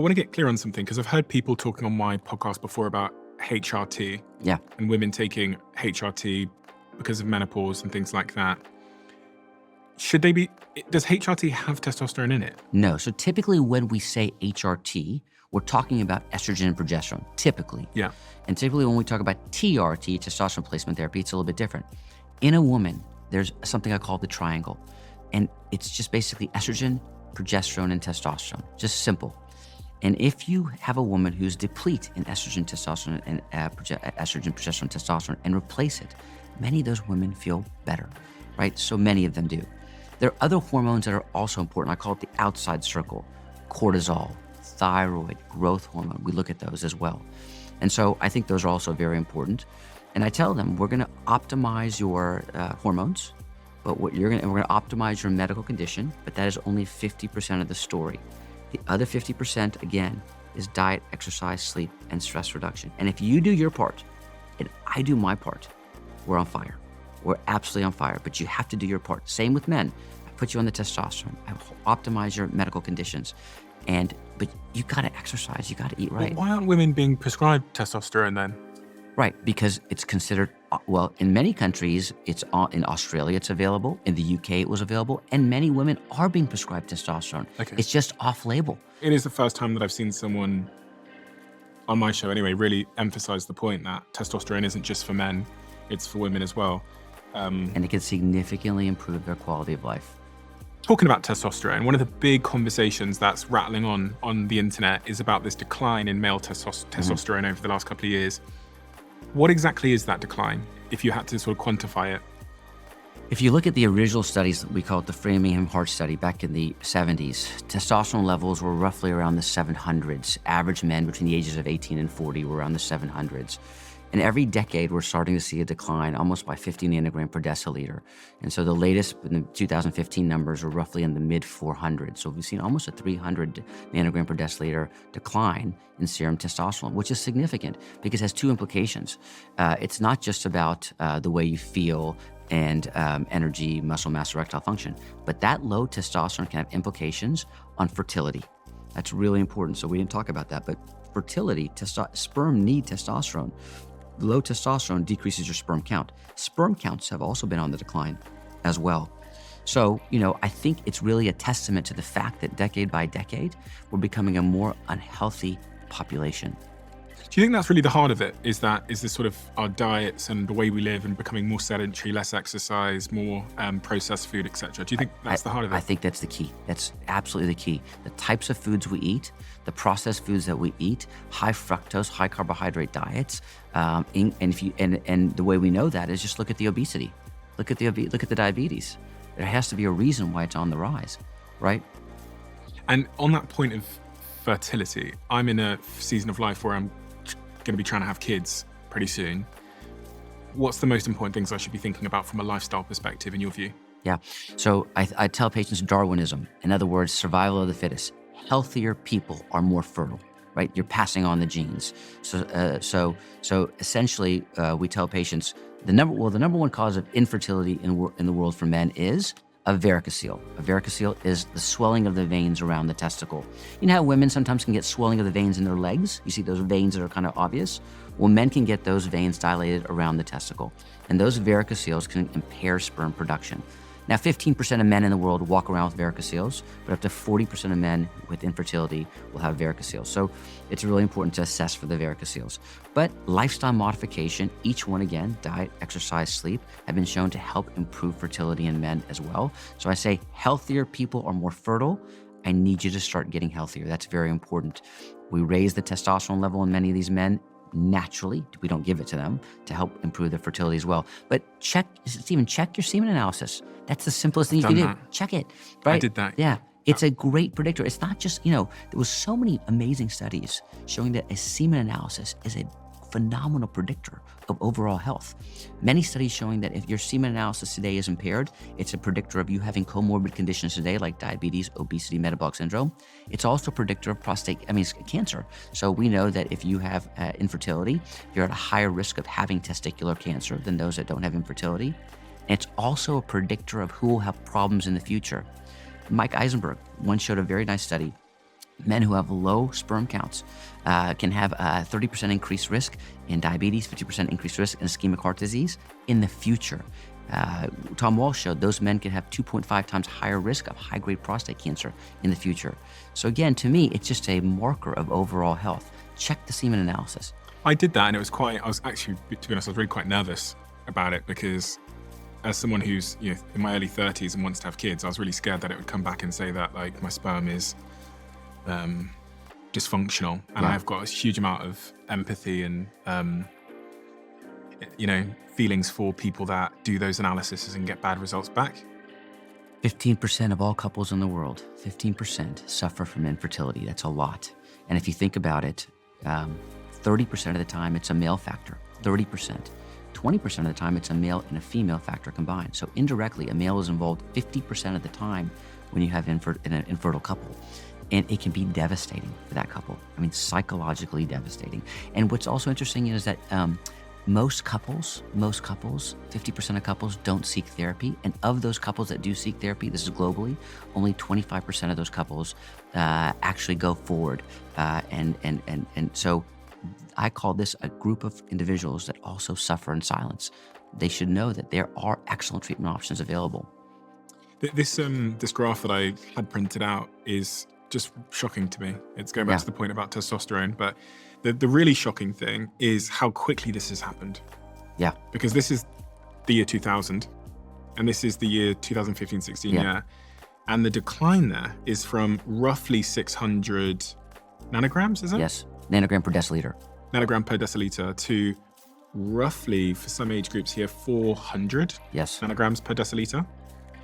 want to get clear on something because I've heard people talking on my podcast before about HRT Yeah. and women taking HRT because of menopause and things like that. Does HRT have testosterone in it? No. So typically when we say HRT, we're talking about estrogen and progesterone, typically. Yeah. And typically when we talk about TRT, testosterone replacement therapy, it's a little bit different. In a woman, there's something I call the triangle. And it's just basically estrogen, progesterone, and testosterone. Just simple. And if you have a woman who's deplete in estrogen, testosterone, and estrogen, progesterone, testosterone, and replace it, many of those women feel better, right? So many of them do. There are other hormones that are also important. I call it the outside circle: cortisol, thyroid, growth hormone. We look at those as well. And so I think those are also very important. And I tell them, we're gonna optimize your hormones, but we're gonna optimize your medical condition, but that is only 50% of the story. The other 50%, again, is diet, exercise, sleep, and stress reduction. And if you do your part, and I do my part, we're on fire. We're absolutely on fire, but you have to do your part. Same with men. I put you on the testosterone. I optimize your medical conditions. But you gotta exercise, you gotta eat right. Well, why aren't women being prescribed testosterone then? Right, because it's considered, well, in many countries, in Australia it's available, in the UK it was available, and many women are being prescribed testosterone. Okay. It's just off-label. It is the first time that I've seen someone, on my show anyway, really emphasize the point that testosterone isn't just for men, it's for women as well. And it can significantly improve their quality of life. Talking about testosterone, one of the big conversations that's rattling on the internet is about this decline in male testosterone over the last couple of years. What exactly is that decline, if you had to sort of quantify it? If you look at the original studies, we call it the Framingham Heart Study back in the 70s, testosterone levels were roughly around the 700s. Average men between the ages of 18 and 40 were around the 700s. And every decade, we're starting to see a decline almost by 50 nanogram per deciliter. And so the latest, in the 2015 numbers, are roughly in the mid 400s. So we've seen almost a 300 nanogram per deciliter decline in serum testosterone, which is significant because it has two implications. It's not just about the way you feel and energy, muscle mass, erectile function, but that low testosterone can have implications on fertility. That's really important. So we didn't talk about that, but fertility, sperm need testosterone. Low testosterone decreases your sperm count. Sperm counts have also been on the decline as well. So, I think it's really a testament to the fact that decade by decade, we're becoming a more unhealthy population. Do you think that's really the heart of it? Is this sort of our diets and the way we live and becoming more sedentary, less exercise, more processed food, etc.? Do you think that's the heart of it? I think that's the key. That's absolutely the key. The types of foods we eat, the processed foods that we eat, high fructose, high carbohydrate diets, and the way we know that is just look at the obesity, look at the diabetes. There has to be a reason why it's on the rise, right? And on that point of fertility, I'm in a season of life where I'm going to be trying to have kids pretty soon. What's the most important things I should be thinking about from a lifestyle perspective in your view? Yeah. So I tell patients Darwinism. In other words, survival of the fittest. Healthier people are more fertile, right? You're passing on the genes. So essentially, we tell patients the number one cause of infertility in the world for men is a varicocele. A varicocele is the swelling of the veins around the testicle. You know how women sometimes can get swelling of the veins in their legs? You see those veins that are kind of obvious? Well, men can get those veins dilated around the testicle. And those varicoceles can impair sperm production. Now, 15% of men in the world walk around with varicoceles, but up to 40% of men with infertility will have varicoceles. So it's really important to assess for the varicoceles. But lifestyle modification, each one again, diet, exercise, sleep, have been shown to help improve fertility in men as well. So I say healthier people are more fertile. I need you to start getting healthier. That's very important. We raise the testosterone level in many of these men naturally. We don't give it to them to help improve their fertility as well. But check your semen analysis. That's the simplest thing you can do. Check it, right? I did that. Yeah. It's a great predictor. It's not just, there was so many amazing studies showing that a semen analysis is a phenomenal predictor of overall health. Many studies showing that if your semen analysis today is impaired, it's a predictor of you having comorbid conditions today like diabetes, obesity, metabolic syndrome. It's also a predictor of cancer. So we know that if you have infertility, you're at a higher risk of having testicular cancer than those that don't have infertility. And it's also a predictor of who will have problems in the future. Mike Eisenberg once showed a very nice study Men who have low sperm counts can have a 30% increased risk in diabetes, 50% increased risk in ischemic heart disease in the future. Tom Walsh showed those men could have 2.5 times higher risk of high-grade prostate cancer in the future. So again, to me, it's just a marker of overall health. Check the semen analysis. I did that, and I was actually, to be honest, I was really quite nervous about it, because as someone who's in my early 30s and wants to have kids, I was really scared that it would come back and say that like my sperm is dysfunctional, and I've got a huge amount of empathy and feelings for people that do those analyses and get bad results back. 15% of all couples in the world, 15% suffer from infertility. That's a lot. And if you think about it, 30% of the time it's a male factor, 30%. 20% of the time it's a male and a female factor combined. So indirectly, a male is involved 50% of the time when you have an infertile couple. And it can be devastating for that couple. I mean, psychologically devastating. And what's also interesting is that most couples, 50% of couples don't seek therapy. And of those couples that do seek therapy, this is globally, only 25% of those couples actually go forward. And so I call this a group of individuals that also suffer in silence. They should know that there are excellent treatment options available. This graph that I had printed out is just shocking to me. It's going back to the point about testosterone, but the really shocking thing is how quickly this has happened. Yeah. Because this is the year 2000, and this is the year 2015-16, yeah. And the decline there is from roughly 600 nanograms, is it? Yes, nanogram per deciliter. Nanogram per deciliter to roughly, for some age groups here, 400 nanograms per deciliter.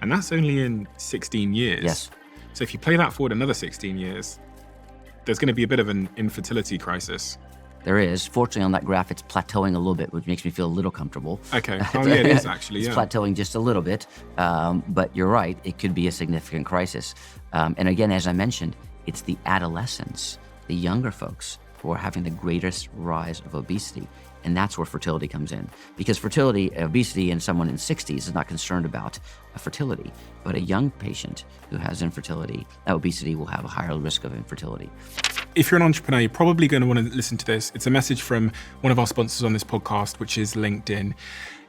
And that's only in 16 years. Yes. So if you play that forward another 16 years, there's going to be a bit of an infertility crisis. There is. Fortunately, on that graph, it's plateauing a little bit, which makes me feel a little comfortable. Okay. Oh, yeah, it is actually, It's plateauing just a little bit, but you're right. It could be a significant crisis. And again, as I mentioned, it's the adolescents, the younger folks, who are having the greatest rise of obesity. And that's where fertility comes in. Because obesity in someone in 60s is not concerned about fertility. But a young patient who has infertility, obesity will have a higher risk of infertility. If you're an entrepreneur, you're probably going to want to listen to this. It's a message from one of our sponsors on this podcast, which is LinkedIn.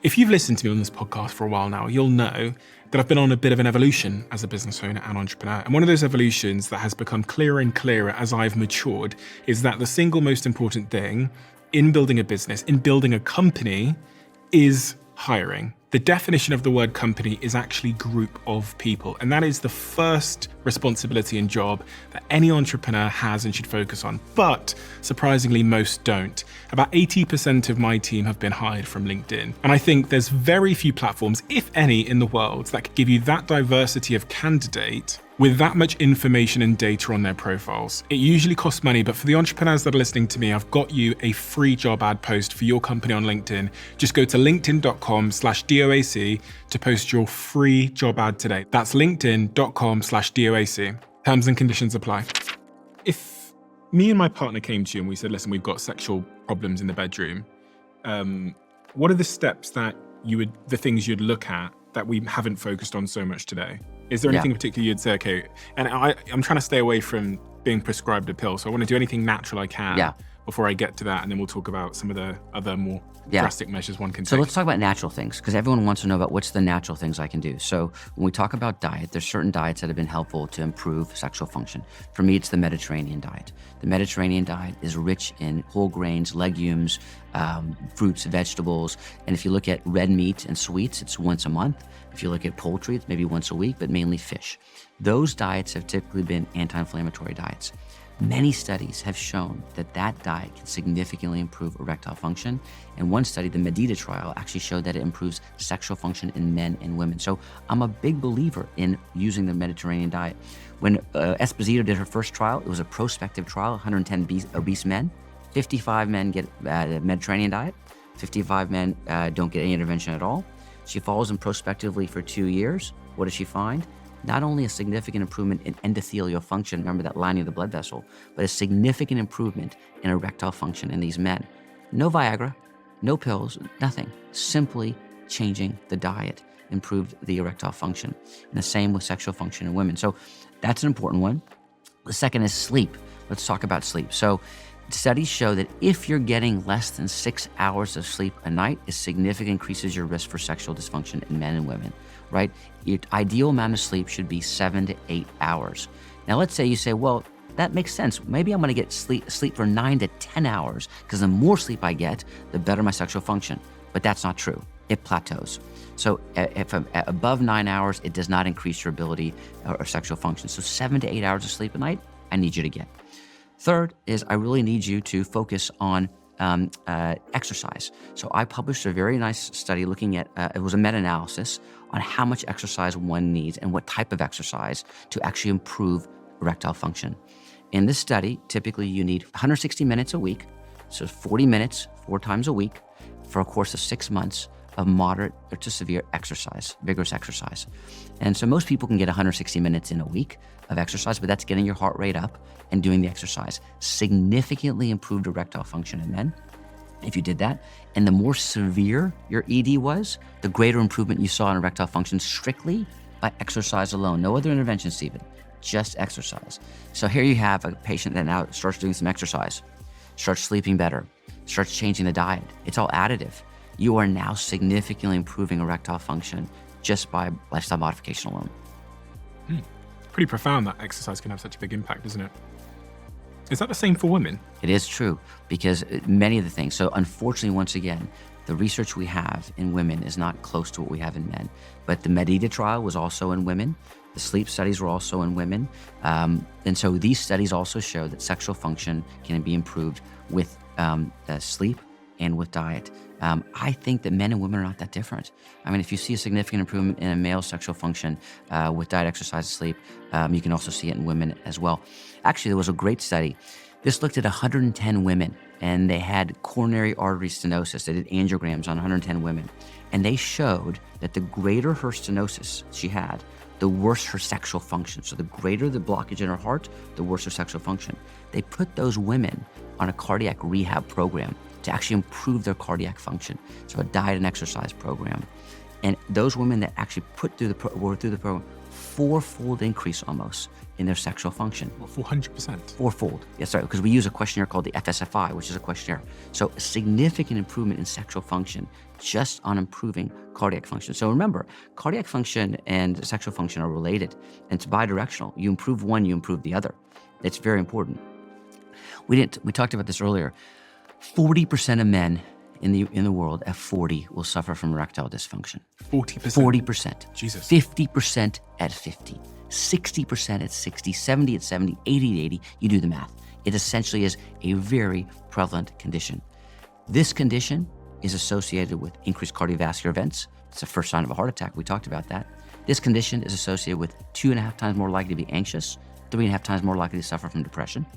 If you've listened to me on this podcast for a while now, you'll know that I've been on a bit of an evolution as a business owner and entrepreneur. And one of those evolutions that has become clearer and clearer as I've matured is that the single most important thing in building a business, in building a company, is hiring. The definition of the word company is actually group of people. And that is the first responsibility and job that any entrepreneur has and should focus on. But surprisingly, most don't. About 80% of my team have been hired from LinkedIn. And I think there's very few platforms, if any, in the world that could give you that diversity of candidate with that much information and data on their profiles. It usually costs money, but for the entrepreneurs that are listening to me, I've got you a free job ad post for your company on LinkedIn. Just go to linkedin.com/DOAC to post your free job ad today. That's linkedin.com/DOAC. Terms and conditions apply. If me and my partner came to you and we said, listen, we've got sexual problems in the bedroom, what are the steps that the things you'd look at that we haven't focused on so much today? Is there anything in particular you'd say, okay, and I'm trying to stay away from being prescribed a pill, so I want to do anything natural I can before I get to that, and then we'll talk about some of the other more drastic measures one can take. So let's talk about natural things, because everyone wants to know about what's the natural things I can do. So when we talk about diet, there's certain diets that have been helpful to improve sexual function. For me, it's the Mediterranean diet. The Mediterranean diet is rich in whole grains, legumes, fruits, vegetables. And if you look at red meat and sweets, it's once a month. If you look at poultry, it's maybe once a week, but mainly fish. Those diets have typically been anti-inflammatory diets. Many studies have shown that that diet can significantly improve erectile function. And one study, the Medita trial, actually showed that it improves sexual function in men and women. So I'm a big believer in using the Mediterranean diet. When Esposito did her first trial, it was a prospective trial, 110 obese men. 55 men get a Mediterranean diet. 55 men don't get any intervention at all. She follows them prospectively for 2 years. What does she find? Not only a significant improvement in endothelial function, remember that lining of the blood vessel, but a significant improvement in erectile function in these men. No Viagra, no pills, nothing. Simply changing the diet improved the erectile function. And the same with sexual function in women. So that's an important one. The second is sleep. Let's talk about sleep. So studies show that if you're getting less than 6 hours of sleep a night, it significantly increases your risk for sexual dysfunction in men and women, right? Your ideal amount of sleep should be 7 to 8 hours. Now, let's say you say, well, that makes sense. Maybe I'm going to get sleep for 9 to 10 hours because the more sleep I get, the better my sexual function. But that's not true. It plateaus. So if I'm above 9 hours, it does not increase your ability or sexual function. So 7 to 8 hours of sleep a night, I need you to get. Third is I really need you to focus on exercise. So I published a very nice study looking at, it was a meta-analysis on how much exercise one needs and what type of exercise to actually improve erectile function. In this study, typically you need 160 minutes a week, so 40 minutes 4 times a week for a course of 6 months of moderate to severe exercise, vigorous exercise. And so most people can get 160 minutes in a week of exercise, but that's getting your heart rate up and doing the exercise. Significantly improved erectile function in men if you did that. And the more severe your ED was, the greater improvement you saw in erectile function strictly by exercise alone. No other intervention, Stephen, just exercise. So here you have a patient that now starts doing some exercise, starts sleeping better, starts changing the diet. It's all additive. You are now significantly improving erectile function just by lifestyle modification alone. Pretty profound that exercise can have such a big impact, isn't it? Is that the same for women? It is true because many of the things, so unfortunately, once again, the research we have in women is not close to what we have in men. But the MedEda trial was also in women. The sleep studies were also in women. And so these studies also show that sexual function can be improved with sleep and with diet. I think that men and women are not that different. I mean, if you see a significant improvement in a male sexual function with diet, exercise, sleep, you can also see it in women as well. Actually, there was a great study. This looked at 110 women, and they had coronary artery stenosis. They did angiograms on 110 women, and they showed that the greater her stenosis she had, the worse her sexual function. So the greater the blockage in her heart, the worse her sexual function. They put those women on a cardiac rehab program to actually improve their cardiac function. So a diet and exercise program. And those women that actually were through the program, 4-fold increase almost in their sexual function. Well, 400%. 4-fold. Yes, sorry, because we use a questionnaire called the FSFI, which is a questionnaire. So a significant improvement in sexual function just on improving cardiac function. So remember, cardiac function and sexual function are related, and it's bidirectional. You improve one, you improve the other. It's very important. We talked about this earlier. 40% of men in the world at 40 will suffer from erectile dysfunction. 40%? 40%. Jesus. 50% at 50. 60% at 60, 70 at 70, 80 at 80. You do the math. It essentially is a very prevalent condition. This condition is associated with increased cardiovascular events. It's the first sign of a heart attack. We talked about that. This condition is associated with 2.5 times more likely to be anxious, 3.5 times more likely to suffer from depression.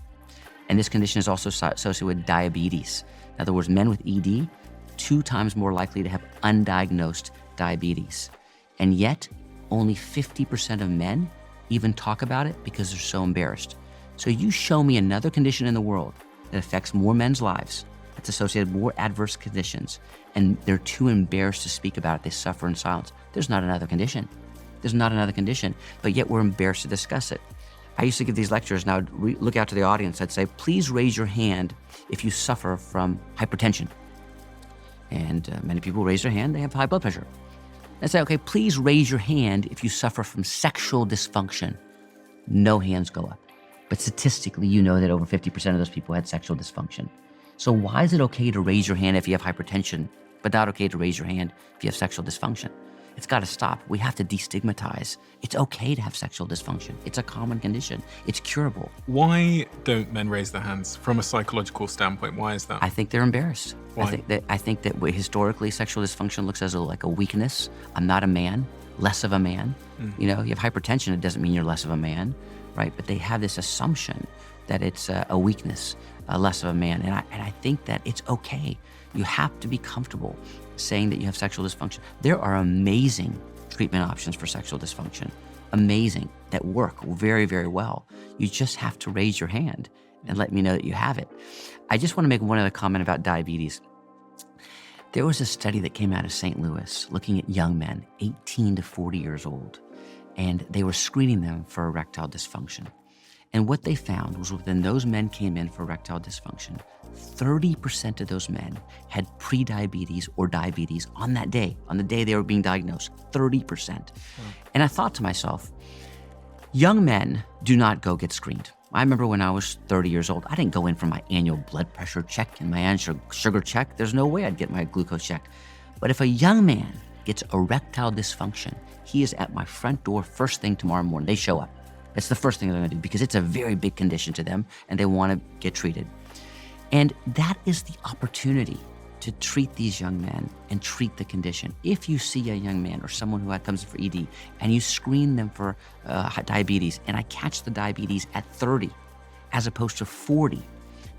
And this condition is also associated with diabetes. In other words, men with ED, 2 times more likely to have undiagnosed diabetes. And yet, only 50% of men even talk about it because they're so embarrassed. So you show me another condition in the world that affects more men's lives, that's associated with more adverse conditions, and they're too embarrassed to speak about it. They suffer in silence. There's not another condition. There's not another condition, but yet we're embarrassed to discuss it. I used to give these lectures, and I would look out to the audience. I'd say, please raise your hand if you suffer from hypertension. And many people raise their hand, they have high blood pressure. I'd say, okay, please raise your hand if you suffer from sexual dysfunction. No hands go up. But statistically, you know that over 50% of those people had sexual dysfunction. So why is it okay to raise your hand if you have hypertension, but not okay to raise your hand if you have sexual dysfunction? It's got to stop. We have to destigmatize. It's okay to have sexual dysfunction. It's a common condition. It's curable. Why don't men raise their hands from a psychological standpoint? Why is that? I think they're embarrassed. Why? I think that historically sexual dysfunction looks as like a weakness. I'm not a man, less of a man. You know, you have hypertension, it doesn't mean you're less of a man, right? But they have this assumption that it's a weakness, less of a man. And I think that it's okay. You have to be comfortable saying that you have sexual dysfunction. There are amazing treatment options for sexual dysfunction, amazing, that work very, very well. You just have to raise your hand and let me know that you have it. I just want to make one other comment about diabetes. There was a study that came out of St. Louis looking at young men, 18 to 40 years old, and they were screening them for erectile dysfunction. And what they found was when those men came in for erectile dysfunction, 30% of those men had pre-diabetes or diabetes on that day, on the day they were being diagnosed, 30%. And I thought to myself, young men do not go get screened. I remember when I was 30 years old, I didn't go in for my annual blood pressure check and my annual sugar check. There's no way I'd get my glucose check. But if a young man gets erectile dysfunction, he is at my front door first thing tomorrow morning. They show up. It's the first thing they're gonna do because it's a very big condition to them and they wanna get treated. And that is the opportunity to treat these young men and treat the condition. If you see a young man or someone who comes in for ED and you screen them for diabetes, and I catch the diabetes at 30 as opposed to 40,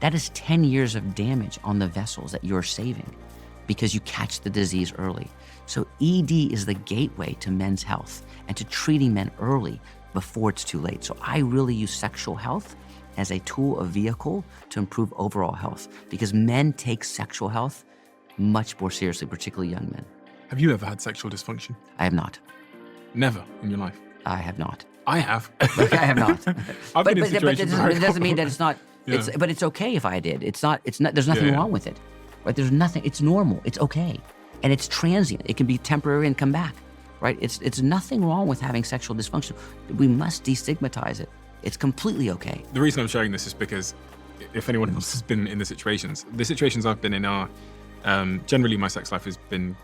that is 10 years of damage on the vessels that you're saving because you catch the disease early. So ED is the gateway to men's health and to treating men early before it's too late. So I really use sexual health as a tool, a vehicle to improve overall health because men take sexual health much more seriously, particularly young men. Have you ever had sexual dysfunction? I have not. Never in your life? I have not. I have. I have not. I've been in situations where it doesn't mean that it's not. Yeah. But it's okay if I did. It's not. There's nothing wrong with it, right? There's nothing. It's normal. It's okay, and it's transient. It can be temporary and come back, right? It's nothing wrong with having sexual dysfunction. We must destigmatize it. It's completely okay. The reason I'm sharing this is because if anyone else has been in the situations I've been in are generally my sex life has been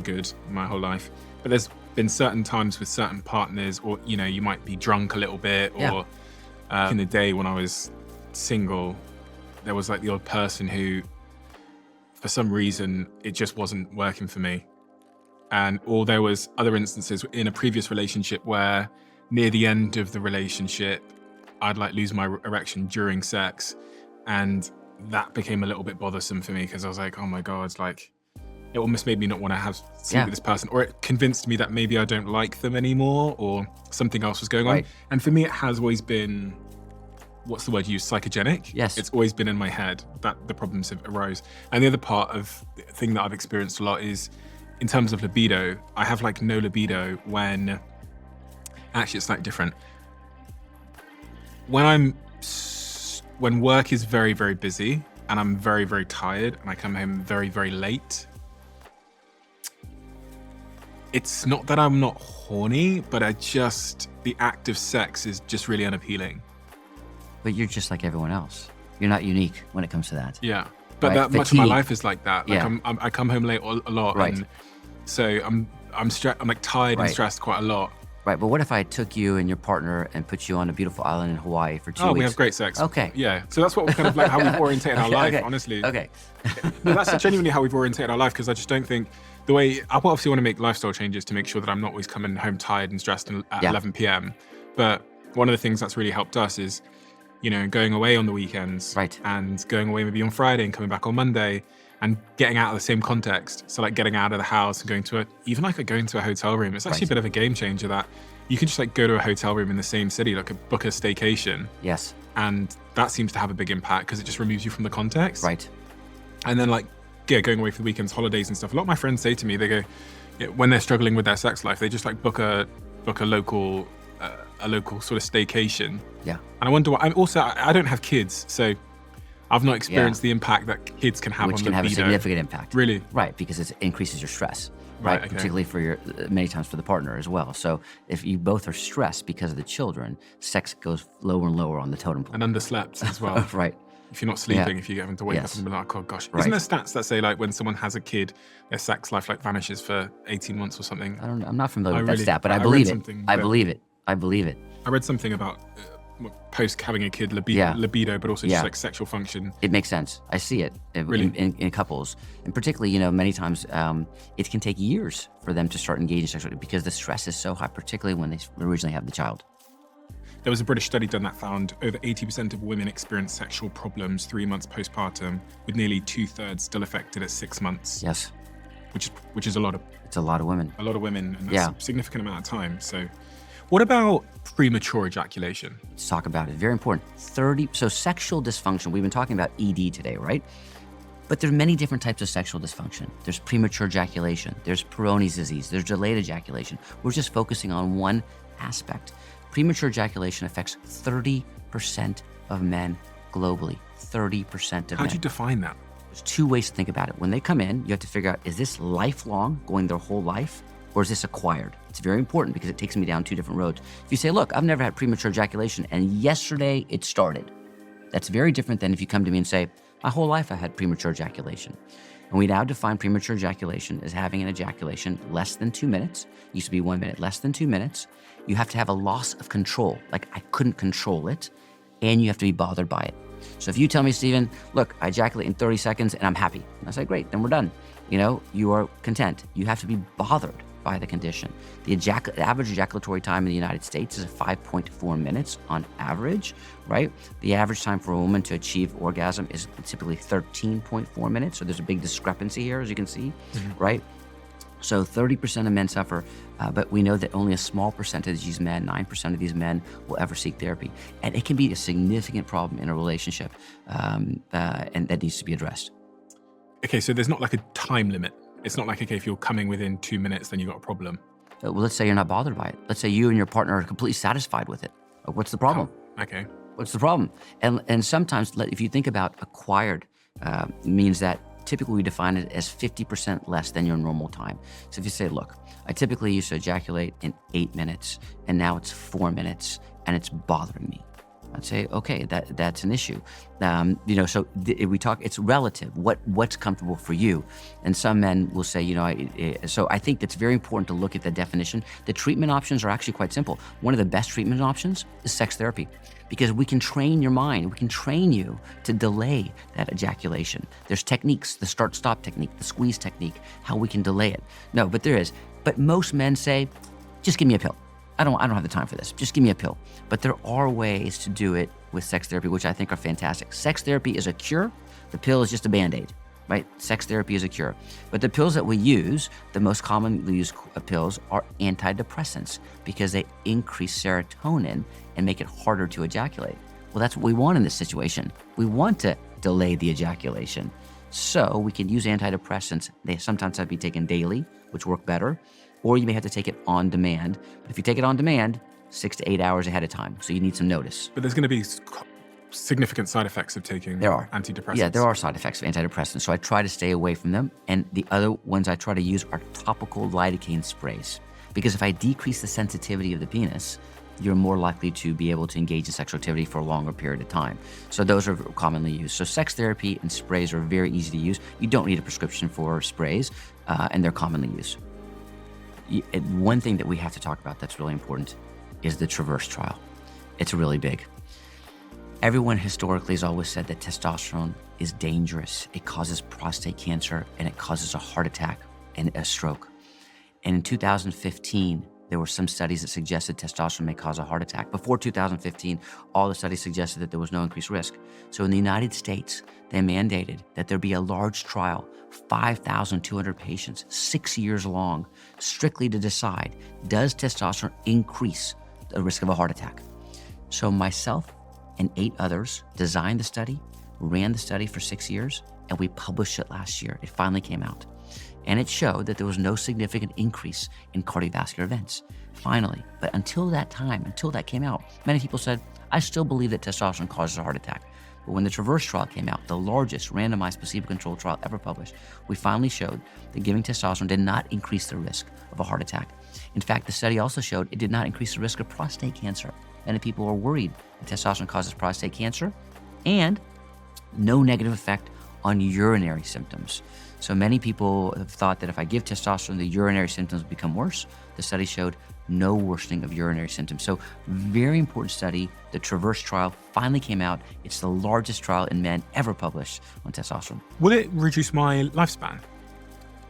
good my whole life, but there's been certain times with certain partners, or you might be drunk a little bit, or in the day when I was single, there was like the odd person who, for some reason, it just wasn't working for me, or there was other instances in a previous relationship where near the end of the relationship, I'd like lose my erection during sex, and that became a little bit bothersome for me because I was like, oh my God, it's like, it almost made me not want to have sleep with this person, or it convinced me that maybe I don't like them anymore, or something else was going on. And for me, it has always been, what's the word used? Psychogenic? Yes. It's always been in my head that the problems have arose. And the other part of the thing that I've experienced a lot is, in terms of libido, I have like no libido when, actually it's slightly different. When work is very, very busy and I'm very, very tired and I come home very, very late, it's not that I'm not horny, but the act of sex is just really unappealing. But you're just like everyone else. You're not unique when it comes to that. Yeah, but Right, that much of my fatigue. life is like that. Like Yeah. I come home late a lot, Right. and so I'm like tired and Right. stressed quite a lot. Right, but what if I took you and your partner and put you on a beautiful island in Hawaii for 2 weeks? Oh, we have great sex. Okay. Yeah, so that's what kind of like how we've orientated our life, Okay. honestly. Okay. No, that's genuinely how we've orientated our life, because I just don't think the way I obviously want to make lifestyle changes to make sure that I'm not always coming home tired and stressed at 11 p.m. But one of the things that's really helped us is, going away on the weekends, Right. and going away maybe on Friday and coming back on Monday, and getting out of the same context. So like getting out of the house and going to going to a hotel room. It's actually a bit of a game changer that you can just like go to a hotel room in the same city, like book a staycation. Yes. And that seems to have a big impact because it just removes you from the context. Right. And then going away for the weekends, holidays and stuff. A lot of my friends say to me, they go, when they're struggling with their sex life, they just like book a local sort of staycation. Yeah. And I wonder why. I don't have kids, so I've not experienced the impact that kids can have Which on can have a libido. significant impact. Really? Right, because it increases your stress. Right, Right, okay. particularly for many times for the partner as well. So if you both are stressed because of the children, sex goes lower and lower on the totem pole. And underslept as well. Right. If you're not sleeping, Yeah. if you get having to wake Yes. up and be like, oh gosh. Right. Isn't there stats that say like when someone has a kid, their sex life like vanishes for 18 months or something? I'm not familiar I with really- that stat, but I I read believe it. something I that- believe it. I believe it. I read something about post having a kid, Yeah. libido, but also Yeah. just like sexual function. It makes sense. I see it Really? in couples. And particularly, many times it can take years for them to start engaging sexually because the stress is so high, particularly when they originally have the child. There was a British study done that found over 80% of women experience sexual problems 3 months postpartum, with nearly 2/3 still affected at 6 months, Yes. which is a lot of It's a lot of women. women, and that's Yeah. a significant amount of time. So, what about premature ejaculation? Let's talk about it. Very important. So sexual dysfunction, we've been talking about ED today, right? But there are many different types of sexual dysfunction. There's premature ejaculation, there's Peyronie's disease, there's delayed ejaculation. We're just focusing on one aspect. Premature ejaculation affects 30% of men globally. 30% of How men. do you define that? There's two ways to think about it. When they come in, you have to figure out, is this lifelong, going their whole life, or is this acquired? It's very important because it takes me down two different roads. If you say, look, I've never had premature ejaculation and yesterday it started, that's very different than if you come to me and say, my whole life I had premature ejaculation. And we now define premature ejaculation as having an ejaculation less than 2 minutes. It used to be 1 minute, less than 2 minutes. You have to have a loss of control, like I couldn't control it, and you have to be bothered by it. So if you tell me, Stephen, look, I ejaculate in 30 seconds and I'm happy. And I say, great, then we're done. You are content. You have to be bothered by the condition. The average ejaculatory time in the United States is 5.4 minutes on average, right? The average time for a woman to achieve orgasm is typically 13.4 minutes. So there's a big discrepancy here, as you can see, right? So 30% of men suffer, but we know that only a small percentage of these men, 9% of these men, will ever seek therapy. And it can be a significant problem in a relationship, and that needs to be addressed. Okay, so there's not like a time limit. It's not like, okay, if you're coming within 2 minutes, then you've got a problem. Well, let's say you're not bothered by it. Let's say you and your partner are completely satisfied with it. What's the problem? Oh, okay. What's the problem? And sometimes, if you think about acquired, means that typically we define it as 50% less than your normal time. So if you say, look, I typically used to ejaculate in 8 minutes, and now it's 4 minutes, and it's bothering me. I'd say, okay, that's an issue. So we talk, it's relative, what's comfortable for you. And some men will say, so I think that's very important to look at the definition. The treatment options are actually quite simple. One of the best treatment options is sex therapy, because we can train your mind, we can train you to delay that ejaculation. There's techniques, the start-stop technique, the squeeze technique, how we can delay it. No, but there is. But most men say, just give me a pill. I don't have the time for this. Just give me a pill. But there are ways to do it with sex therapy, which I think are fantastic. Sex therapy is a cure. The pill is just a Band-Aid, right? Sex therapy is a cure. But the pills that we use, the most commonly used pills, are antidepressants because they increase serotonin and make it harder to ejaculate. Well, that's what we want in this situation. We want to delay the ejaculation. So we can use antidepressants. They sometimes have to be taken daily, which work better. Or you may have to take it on demand. But if you take it on demand, 6 to 8 hours ahead of time. So you need some notice. But there's going to be significant side effects of taking antidepressants. Yeah, there are side effects of antidepressants. So I try to stay away from them. And the other ones I try to use are topical lidocaine sprays. Because if I decrease the sensitivity of the penis, you're more likely to be able to engage in sexual activity for a longer period of time. So those are commonly used. So sex therapy and sprays are very easy to use. You don't need a prescription for sprays, and they're commonly used. One thing that we have to talk about that's really important is the Traverse trial. It's really big. Everyone historically has always said that testosterone is dangerous. It causes prostate cancer, and it causes a heart attack and a stroke. And in 2015, there were some studies that suggested testosterone may cause a heart attack. Before 2015, all the studies suggested that there was no increased risk. So in the United States, they mandated that there be a large trial, 5,200 patients, 6 years long, strictly to decide, does testosterone increase the risk of a heart attack? So myself and 8 others designed the study, ran the study for 6 years, and we published it last year. It finally came out. And it showed that there was no significant increase in cardiovascular events, finally. But until that time, until that came out, many people said, I still believe that testosterone causes a heart attack. But when the Traverse trial came out, the largest randomized placebo-controlled trial ever published, we finally showed that giving testosterone did not increase the risk of a heart attack. In fact, the study also showed it did not increase the risk of prostate cancer. Many people are worried that testosterone causes prostate cancer, and no negative effect on urinary symptoms. So many people have thought that if I give testosterone, the urinary symptoms become worse. The study showed no worsening of urinary symptoms. So very important study. The Traverse trial finally came out. It's the largest trial in men ever published on testosterone. Will it reduce my lifespan?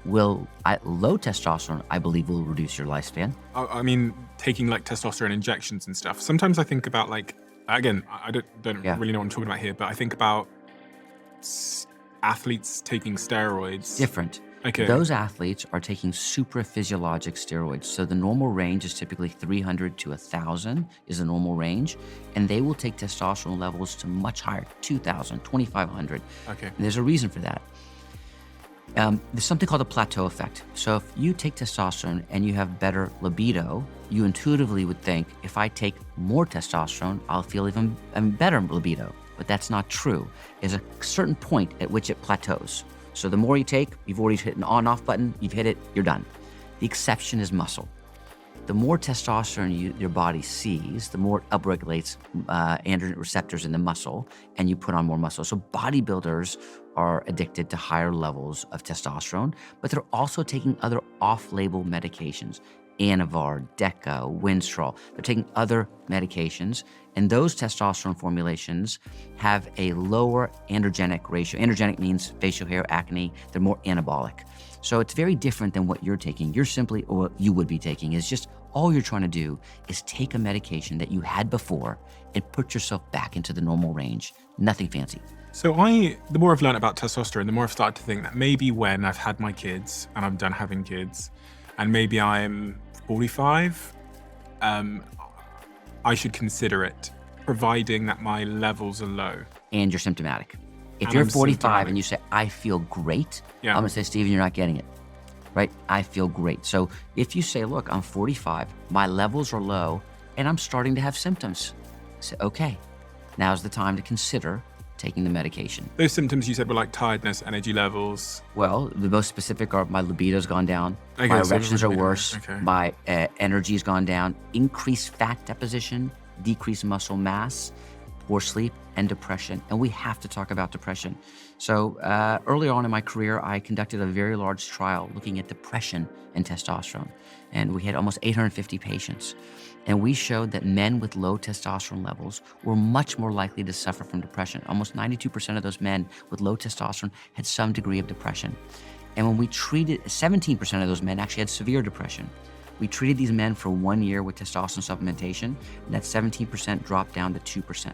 Low testosterone, I believe, will reduce your lifespan. I mean, taking like testosterone injections and stuff. Sometimes I think about again, I don't really know what I'm talking about here, but I think about athletes taking steroids. Different. Okay. Those athletes are taking supraphysiologic steroids. So the normal range is typically 300 to 1,000 is the normal range. And they will take testosterone levels to much higher, 2,000, 2,500. Okay. And there's a reason for that. There's something called a plateau effect. So if you take testosterone and you have better libido, you intuitively would think, if I take more testosterone, I'll feel even better libido. But that's not true. There's a certain point at which it plateaus. So the more you take, you've already hit an on-off button, you've hit it, you're done. The exception is muscle. The more testosterone your body sees, the more it upregulates androgen receptors in the muscle, and you put on more muscle. So bodybuilders are addicted to higher levels of testosterone, but they're also taking other off-label medications, Anavar, Deca, Winstrol. They're taking other medications, and those testosterone formulations have a lower androgenic ratio. Androgenic means facial hair, acne. They're more anabolic. So it's very different than what you're taking. You're simply, or what you would be taking, is just all you're trying to do is take a medication that you had before and put yourself back into the normal range. Nothing fancy. So the more I've learned about testosterone, the more I've started to think that maybe when I've had my kids and I'm done having kids, and maybe I'm 45, I should consider it, providing that my levels are low. And you're symptomatic. If And you're I'm 45 symptomatic. and you say, I feel great, Yeah. I'm gonna say, Steven, you're not getting it, right? I feel great. So if you say, look, I'm 45, my levels are low, and I'm starting to have symptoms, say, okay, now's the time to consider taking the medication. Those symptoms you said were like tiredness, energy levels. Well, the most specific are my libido's gone down, Okay, my so erections are libido, worse, okay. my energy's gone down, increased fat deposition, decreased muscle mass, poor sleep, and depression. And we have to talk about depression. So early on in my career, I conducted a very large trial looking at depression and testosterone. And we had almost 850 patients. And we showed that men with low testosterone levels were much more likely to suffer from depression. Almost 92% of those men with low testosterone had some degree of depression. And when we treated, 17% of those men actually had severe depression. We treated these men for 1 year with testosterone supplementation, and that 17% dropped down to 2%.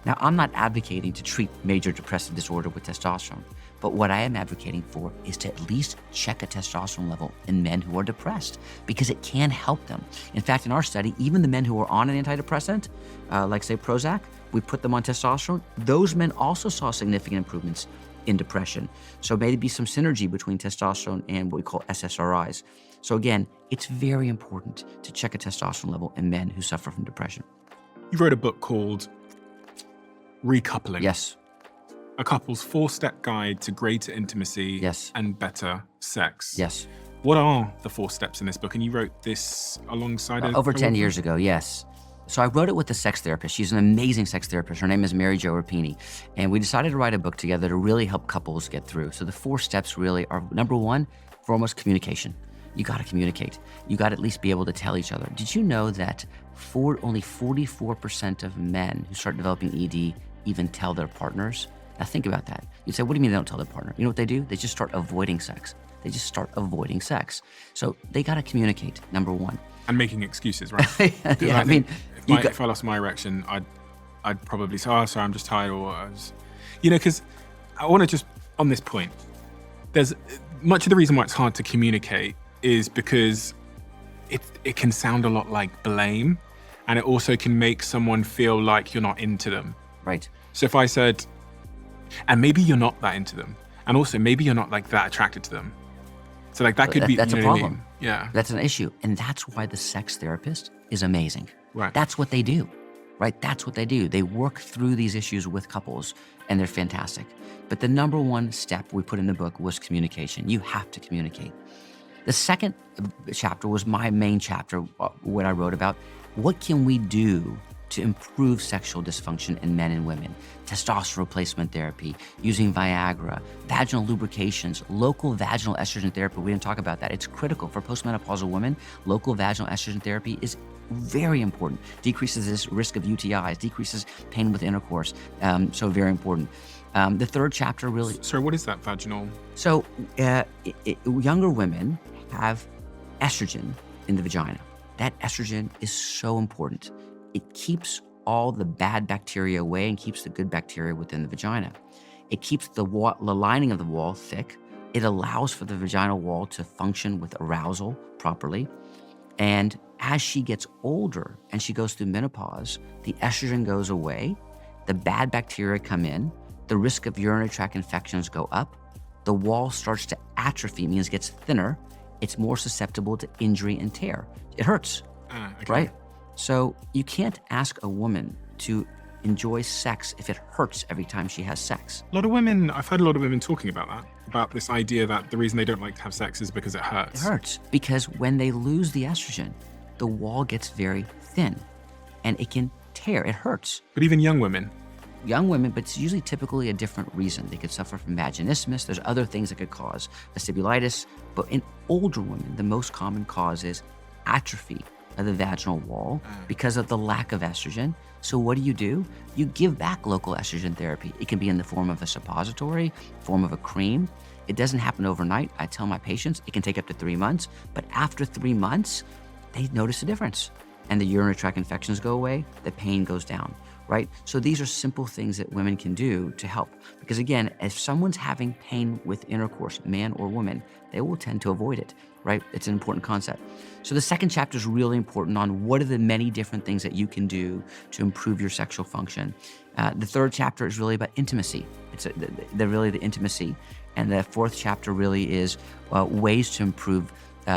Now, I'm not advocating to treat major depressive disorder with testosterone, but what I am advocating for is to at least check a testosterone level in men who are depressed, because it can help them. In fact, in our study, even the men who are on an antidepressant, like say Prozac, we put them on testosterone, those men also saw significant improvements in depression. So maybe some synergy between testosterone and what we call SSRIs. So again, it's very important to check a testosterone level in men who suffer from depression. You wrote a book called Recoupling. Yes. A couple's 4-step guide to greater intimacy Yes. and better sex. Yes. What are the 4 steps in this book? And you wrote this alongside Over 10 years ago, yes. So I wrote it with a sex therapist. She's an amazing sex therapist. Her name is Mary Jo Rapini. And we decided to write a book together to really help couples get through. So the 4 steps really are, number one, foremost, communication. You gotta communicate. You gotta at least be able to tell each other. Did you know that only 44% of men who start developing ED even tell their partners? Now think about that. You'd say, what do you mean they don't tell their partner? You know what they do? They just start avoiding sex. They just start avoiding sex. So they gotta communicate, number one. And making excuses, right? Yeah, I mean, if I lost my erection, I'd probably say, oh, sorry, I'm just tired, or because I want to just, on this point, there's much of the reason why it's hard to communicate is because it can sound a lot like blame, and it also can make someone feel like you're not into them. Right. So if I said, and maybe you're not that into them, and also maybe you're not like that attracted to them. So like that could be, that's you a know what I problem. mean? Yeah. That's an issue. And that's why the sex therapist is amazing. Right. That's what they do, right? That's what they do. They work through these issues with couples, and they're fantastic. But the number one step we put in the book was communication. You have to communicate. The second chapter was my main chapter, what I wrote about. What can we do to improve sexual dysfunction in men and women? Testosterone replacement therapy, using Viagra, vaginal lubrications, local vaginal estrogen therapy. We didn't talk about that. It's critical for postmenopausal women. Local vaginal estrogen therapy is very important. Decreases this risk of UTIs, decreases pain with intercourse. So very important. The third chapter really. So what is that vaginal? So younger women have estrogen in the vagina. That estrogen is so important. It keeps all the bad bacteria away and keeps the good bacteria within the vagina. It keeps the lining of the wall thick. It allows for the vaginal wall to function with arousal properly. And as she gets older and she goes through menopause, the estrogen goes away, the bad bacteria come in, the risk of urinary tract infections go up, the wall starts to atrophy, means it gets thinner. It's more susceptible to injury and tear. It hurts, Okay. right? So you can't ask a woman to enjoy sex if it hurts every time she has sex. A lot of women, I've heard a lot of women talking about that, about this idea that the reason they don't like to have sex is because it hurts. It hurts because when they lose the estrogen, the wall gets very thin and it can tear. It hurts. But even young women, But it's usually typically a different reason. They could suffer from vaginismus. There's other things that could cause vestibulitis. But in older women, the most common cause is atrophy of the vaginal wall because of the lack of estrogen. So what do? You give back local estrogen therapy. It can be in the form of a suppository, form of a cream. It doesn't happen overnight. I tell my patients it can take up to 3 months, but after 3 months, they notice a difference. And the urinary tract infections go away, the pain goes down, right? So these are simple things that women can do to help. Because again, if someone's having pain with intercourse, man or woman, they will tend to avoid it, right? It's an important concept. So the second chapter is really important on what are the many different things that you can do to improve your sexual function. The third chapter is really about intimacy. It's really the intimacy. And the fourth chapter really is ways to improve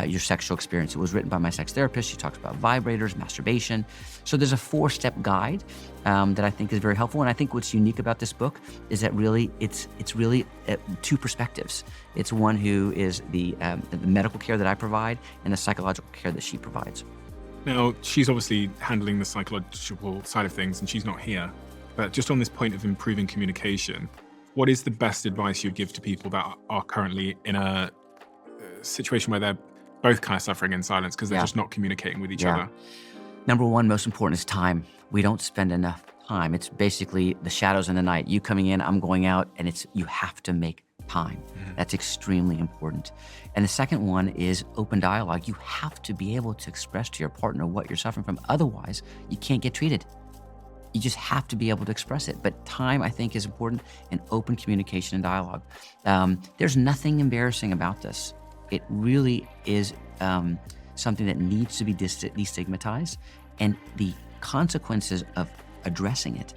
your sexual experience. It was written by my sex therapist. She talks about vibrators, masturbation. So there's a 4-step guide that I think is very helpful. And I think what's unique about this book is that really it's really 2 perspectives. It's one who is the medical care that I provide and the psychological care that she provides. now she's obviously handling the psychological side of things and she's not here. But just on this point of improving communication, what is the best advice you'd give to people that are currently in a situation where they're both kind of suffering in silence because they're just not communicating with each other? Number one, most important is time. We don't spend enough time. It's basically the shadows in the night. You coming in, I'm going out, and you have to make time. That's extremely important. And the second one is open dialogue. You have to be able to express to your partner what you're suffering from. Otherwise, you can't get treated. You just have to be able to express it. But time, I think, is important, and open communication and dialogue. There's nothing embarrassing about this. It really is something that needs to be destigmatized, and the consequences of addressing it.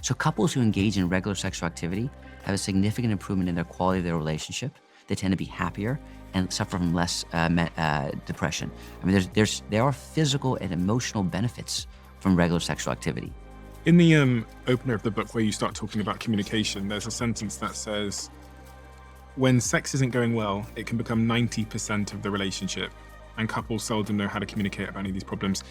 So couples who engage in regular sexual activity have a significant improvement in their quality of their relationship. They tend to be happier and suffer from less depression. I mean, there are physical and emotional benefits from regular sexual activity. In the opener of the book where you start talking about communication, there's a sentence that says, when sex isn't going well, it can become 90% of the relationship, and couples seldom know how to communicate about any of these problems.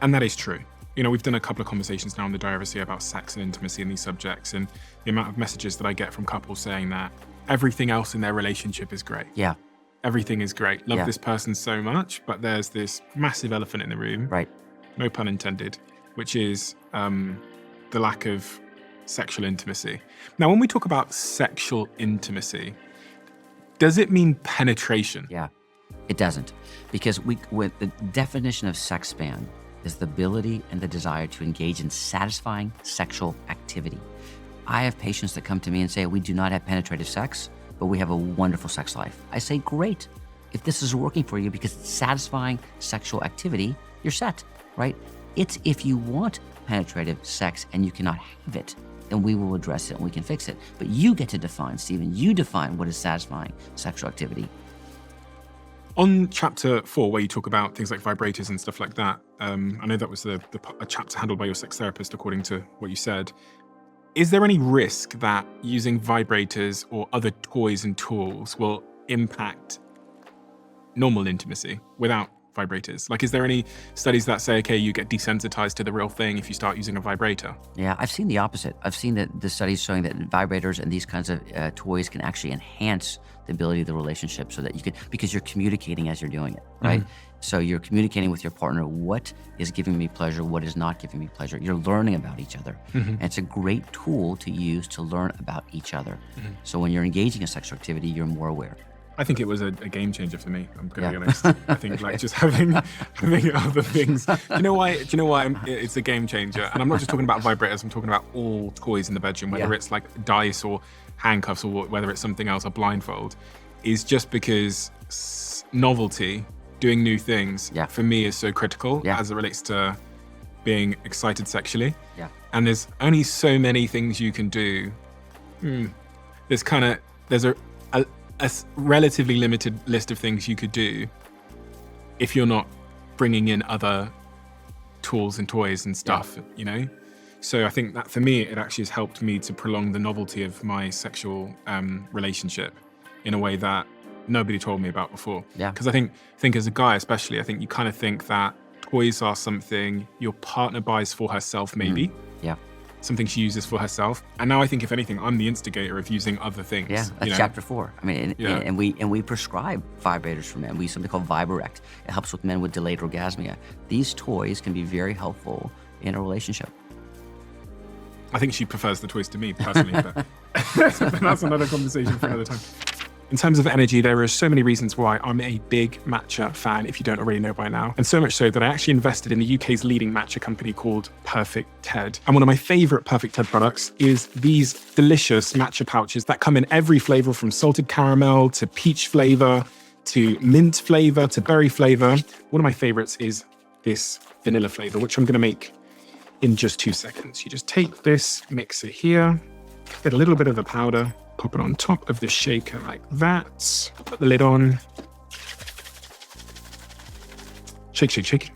And that is true. You know, we've done a couple of conversations now on the Diary about sex and intimacy and these subjects, and the amount of messages that I get from couples saying that everything else in their relationship is great. Yeah. Everything is great. Love this person so much, but there's this massive elephant in the room. Right. No pun intended, which is the lack of sexual intimacy. Now, when we talk about sexual intimacy, does it mean penetration? Yeah, it doesn't. Because with the definition of sex span is the ability and the desire to engage in satisfying sexual activity. I have patients that come to me and say, we do not have penetrative sex, but we have a wonderful sex life. I say, great. If this is working for you because it's satisfying sexual activity, you're set, right? It's if you want penetrative sex and you cannot have it, then we will address it and we can fix it. But you get to define, Stephen, you define what is satisfying sexual activity. On chapter 4, where you talk about things like vibrators and stuff like that, I know that was a chapter handled by your sex therapist, according to what you said. Is there any risk that using vibrators or other toys and tools will impact normal intimacy without vibrators? Like, is there any studies that say, okay, you get desensitized to the real thing if you start using a vibrator? Yeah, I've seen the opposite. I've seen the studies showing that vibrators and these kinds of toys can actually enhance the ability of the relationship, so that you can, because you're communicating as you're doing it, right? So you're communicating with your partner, what is giving me pleasure, what is not giving me pleasure. You're learning about each other. And it's a great tool to use to learn about each other. So when you're engaging in sexual activity, you're more aware. I think it was a game changer for me. I'm going to be honest. I think like just having other things. Do you know why? It's a game changer? And I'm not just talking about vibrators. I'm talking about all toys in the bedroom, whether it's like dice or handcuffs or whether it's something else, a blindfold. Is just because novelty, doing new things, for me is so critical as it relates to being excited sexually. And there's only so many things you can do. There's relatively limited list of things you could do if you're not bringing in other tools and toys and stuff, you know? So I think that for me, it actually has helped me to prolong the novelty of my sexual relationship in a way that nobody told me about before. Yeah. Because I think as a guy especially, I think you kind of think that toys are something your partner buys for herself maybe. Yeah. Something she uses for herself. And now I think, if anything, I'm the instigator of using other things. Yeah, that's chapter 4. I mean, and we prescribe vibrators for men. We use something called Viborect. It helps with men with delayed orgasmia. These toys can be very helpful in a relationship. I think she prefers the toys to me personally, but that's another conversation for another time. In terms of energy, there are so many reasons why I'm a big matcha fan, if you don't already know by now. And so much so that I actually invested in the UK's leading matcha company called Perfect Ted. And one of my favorite Perfect Ted products is these delicious matcha pouches that come in every flavor, from salted caramel to peach flavor to mint flavor to berry flavor. One of my favorites is this vanilla flavor, which I'm gonna make in just 2 seconds. You just take this mixer here, get a little bit of the powder, pop it on top of the shaker like that. Put the lid on. Shake, shake, shake.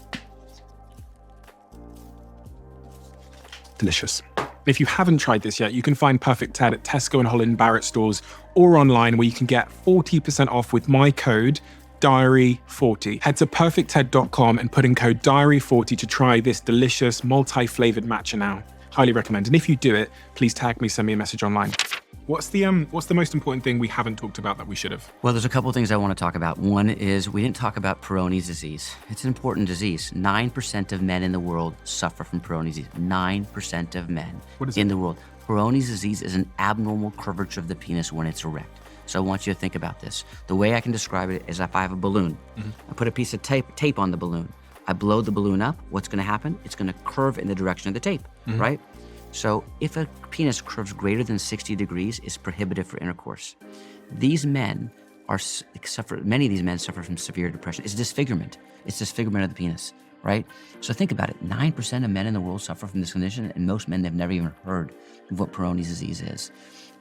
Delicious. If you haven't tried this yet, you can find Perfect Ted at Tesco and Holland Barrett stores or online, where you can get 40% off with my code Diary40. Head to perfectted.com and put in code Diary40 to try this delicious multi-flavored matcha now. Highly recommend. And if you do it, please tag me, send me a message online. What's the most important thing we haven't talked about that we should have? Well, there's a couple of things I want to talk about. One is we didn't talk about Peyronie's disease. It's an important disease. 9% of men in the world suffer from Peyronie's disease. 9% of men in the world. Peyronie's disease is an abnormal curvature of the penis when it's erect. So I want you to think about this. The way I can describe it is, if I have a balloon, I put a piece of tape on the balloon. I blow the balloon up. What's going to happen? It's going to curve in the direction of the tape, right? So if a penis curves greater than 60 degrees, it's prohibitive for intercourse. These men many of these men suffer from severe depression. It's disfigurement. It's disfigurement of the penis, right? So think about it. 9% of men in the world suffer from this condition, and most men have never even heard of what Peyronie's disease is.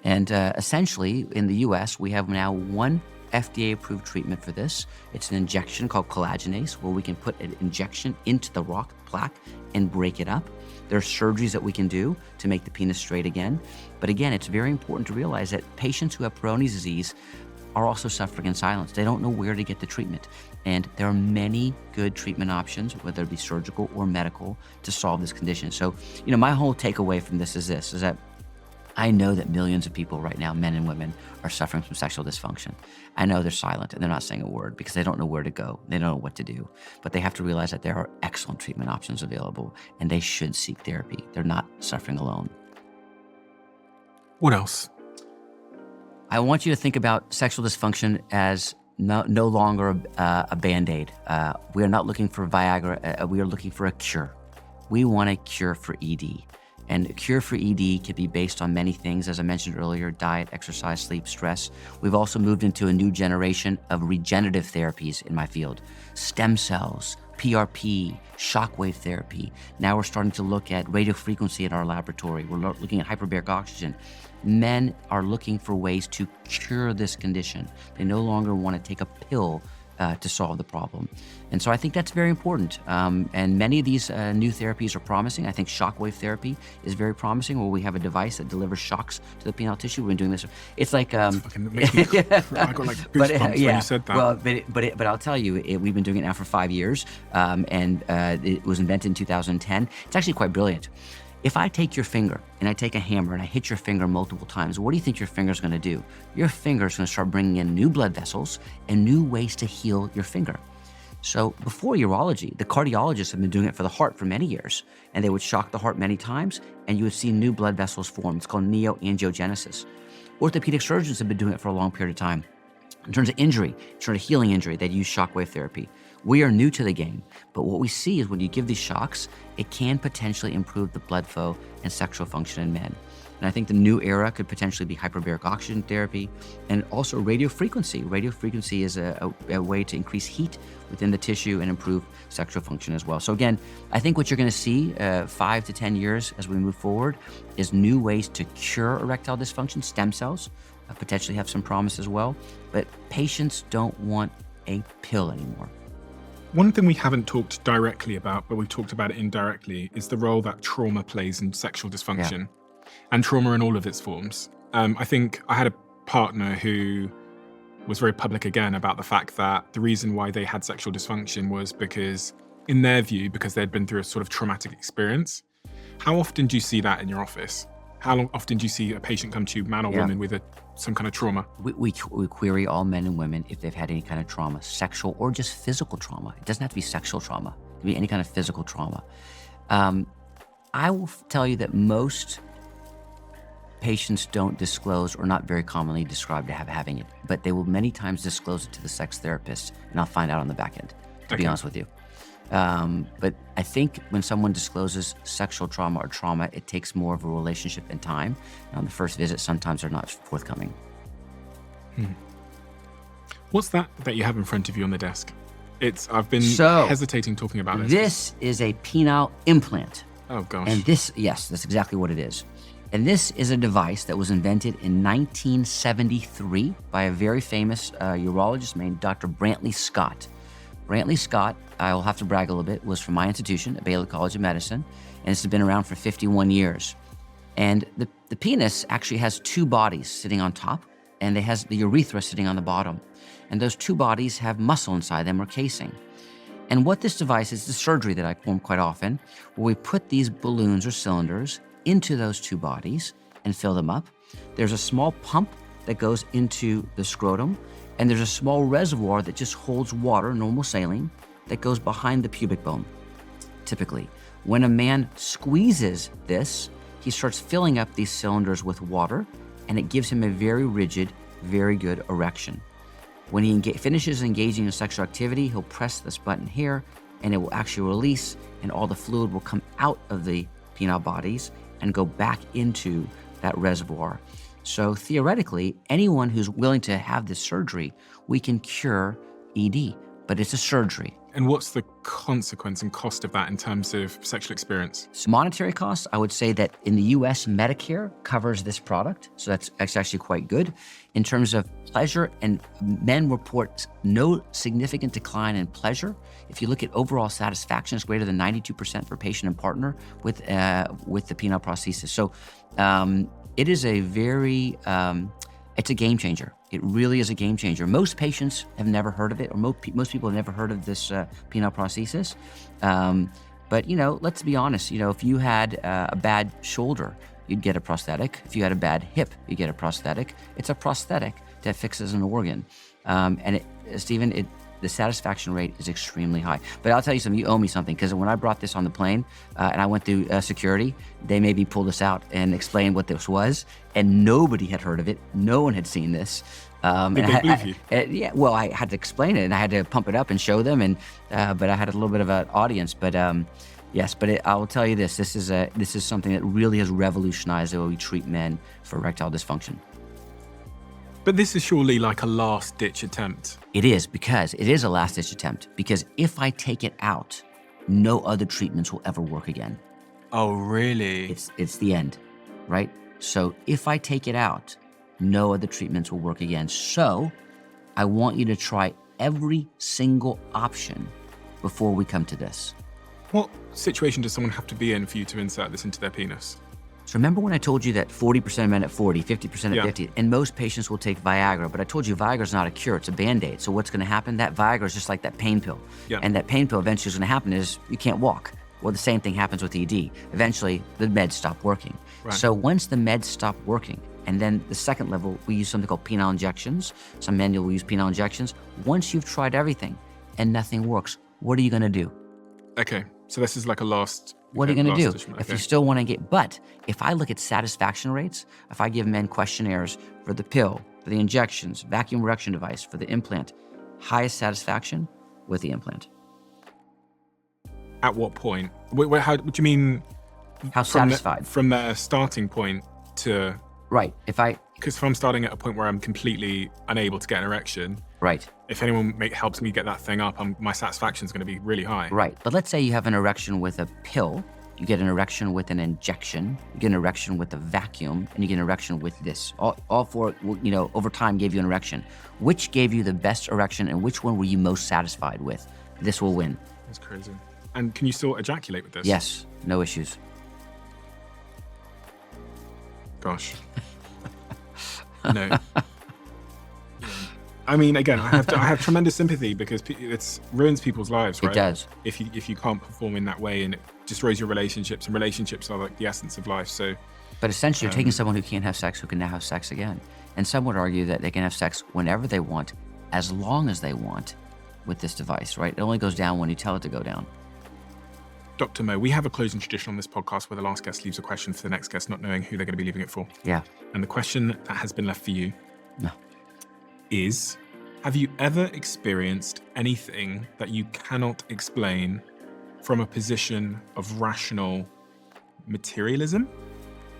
And essentially, in the US, we have now one FDA-approved treatment for this. It's an injection called collagenase, where we can put an injection into the rock plaque and break it up. There are surgeries that we can do to make the penis straight again. But again, it's very important to realize that patients who have Peyronie's disease are also suffering in silence. They don't know where to get the treatment. And there are many good treatment options, whether it be surgical or medical, to solve this condition. So, my whole takeaway from this is that I know that millions of people right now, men and women, are suffering from sexual dysfunction. I know they're silent and they're not saying a word because they don't know where to go. They don't know what to do. But they have to realize that there are excellent treatment options available, and they should seek therapy. They're not suffering alone. What else? I want you to think about sexual dysfunction as no longer a Band-Aid. We are not looking for Viagra. We are looking for a cure. We want a cure for ED. And a cure for ED could be based on many things, as I mentioned earlier: diet, exercise, sleep, stress. We've also moved into a new generation of regenerative therapies in my field: stem cells, PRP, shockwave therapy. Now we're starting to look at radiofrequency in our laboratory. We're looking at hyperbaric oxygen. Men are looking for ways to cure this condition. They no longer want to take a pill to solve the problem. And so I think that's very important. And many of these new therapies are promising. I think shockwave therapy is very promising, where we have a device that delivers shocks to the penile tissue. We've been doing this. It's like... I got like goosebumps when you said that. Well, but I'll tell you, we've been doing it now for 5 years, and it was invented in 2010. It's actually quite brilliant. If I take your finger and I take a hammer and I hit your finger multiple times, what do you think your finger's gonna do? Your finger's gonna start bringing in new blood vessels and new ways to heal your finger. So before urology, the cardiologists have been doing it for the heart for many years, and they would shock the heart many times and you would see new blood vessels form. It's called neoangiogenesis. Orthopedic surgeons have been doing it for a long period of time. In terms of injury, in terms of healing injury, they'd use shockwave therapy. We are new to the game, but what we see is when you give these shocks, it can potentially improve the blood flow and sexual function in men. And I think the new era could potentially be hyperbaric oxygen therapy and also radiofrequency. Radiofrequency is a way to increase heat within the tissue and improve sexual function as well. So again, I think what you're gonna see 5 to 10 years as we move forward is new ways to cure erectile dysfunction, stem cells, potentially have some promise as well. But patients don't want a pill anymore. One thing we haven't talked directly about, but we've talked about it indirectly, is the role that trauma plays in sexual dysfunction and trauma in all of its forms. I think I had a partner who was very public again about the fact that the reason why they had sexual dysfunction was because, in their view, because they'd been through a sort of traumatic experience. How often do you see that in your office? How often do you see a patient come to you, man or woman, with some kind of trauma? We query all men and women if they've had any kind of trauma, sexual or just physical trauma. It doesn't have to be sexual trauma. It can be any kind of physical trauma. I will tell you that most patients don't disclose or not very commonly describe to having it, but they will many times disclose it to the sex therapist, and I'll find out on the back end, to be honest with you. But I think when someone discloses sexual trauma or trauma, it takes more of a relationship and time. And on the first visit, sometimes they're not forthcoming. What's that you have in front of you on the desk? I've been hesitating talking about this. This is a penile implant. Oh gosh. And yes, that's exactly what it is. And this is a device that was invented in 1973 by a very famous urologist named Dr. Brantley Scott. Brantley Scott, I will have to brag a little bit, was from my institution at Baylor College of Medicine, and it's been around for 51 years. And the penis actually has two bodies sitting on top, and it has the urethra sitting on the bottom. And those two bodies have muscle inside them or casing. And what this device is, the surgery that I perform quite often, where we put these balloons or cylinders into those two bodies and fill them up. There's a small pump that goes into the scrotum, and there's a small reservoir that just holds water, normal saline, that goes behind the pubic bone, typically. When a man squeezes this, he starts filling up these cylinders with water, and it gives him a very rigid, very good erection. When he finishes engaging in sexual activity, he'll press this button here, and it will actually release, and all the fluid will come out of the penile bodies and go back into that reservoir. So theoretically, anyone who's willing to have this surgery, we can cure ED, but it's a surgery. And what's the consequence and cost of that in terms of sexual experience? So monetary costs, I would say that in the US, Medicare covers this product. So that's actually quite good. In terms of pleasure, and men report no significant decline in pleasure. If you look at overall satisfaction, it's greater than 92% for patient and partner with the penile prosthesis. So it is a very, it's a game changer. It really is a game changer. Most patients have never heard of it, or most people have never heard of this penile prosthesis. But let's be honest. If you had a bad shoulder, you'd get a prosthetic. If you had a bad hip, you get a prosthetic. It's a prosthetic that fixes an organ. And Stephen, the satisfaction rate is extremely high. But I'll tell you something, you owe me something, because when I brought this on the plane and I went through security, they made me pull this out and explain what this was, and nobody had heard of it. No one had seen this. Did they believe you? Yeah, well, I had to explain it, and I had to pump it up and show them, and but I had a little bit of an audience. But yes, but I will tell you this: this is something that really has revolutionized the way we treat men for erectile dysfunction. But this is surely like a last-ditch attempt. It is, because it is a last-ditch attempt. Because if I take it out, no other treatments will ever work again. Oh, really? It's the end, right? So if I take it out, no other treatments will work again. So I want you to try every single option before we come to this. What situation does someone have to be in for you to insert this into their penis? So remember when I told you that 40% of men at 40, 50% at 50, and most patients will take Viagra, but I told you Viagra's not a cure, it's a Band-Aid. So what's gonna happen? That Viagra is just like that pain pill. And that pain pill eventually is gonna happen is you can't walk. Well, the same thing happens with ED. Eventually, the meds stop working. Right. So once the meds stop working, and then the second level, we use something called penile injections. Some men will use penile injections. Once you've tried everything and nothing works, what are you gonna do? Okay, so this is like a last... What are you going to do? Okay. If you still want to but if I look at satisfaction rates, if I give men questionnaires for the pill, for the injections, vacuum erection device, for the implant, highest satisfaction with the implant. At what point? What do you mean? How satisfied? From their starting point to... Right, Because if I'm starting at a point where I'm completely unable to get an erection... Right. If anyone helps me get that thing up, my satisfaction is going to be really high. Right, but let's say you have an erection with a pill You get an erection with an injection, you get an erection with a vacuum, and you get an erection with this. All four, over time gave you an erection. Which gave you the best erection and which one were you most satisfied with? This will win. That's crazy. And can you still ejaculate with this? Yes, no issues. Gosh. No. I mean, again, I have tremendous sympathy because it ruins people's lives, right? It does. If you can't perform in that way, and it destroys your relationships, and relationships are like the essence of life. So, but essentially, you're taking someone who can't have sex who can now have sex again. And some would argue that they can have sex whenever they want, as long as they want, with this device, right? It only goes down when you tell it to go down. Dr. Mo, we have a closing tradition on this podcast where the last guest leaves a question for the next guest, not knowing who they're going to be leaving it for. Yeah. And the question that has been left for you No. is, have you ever experienced anything that you cannot explain from a position of rational materialism?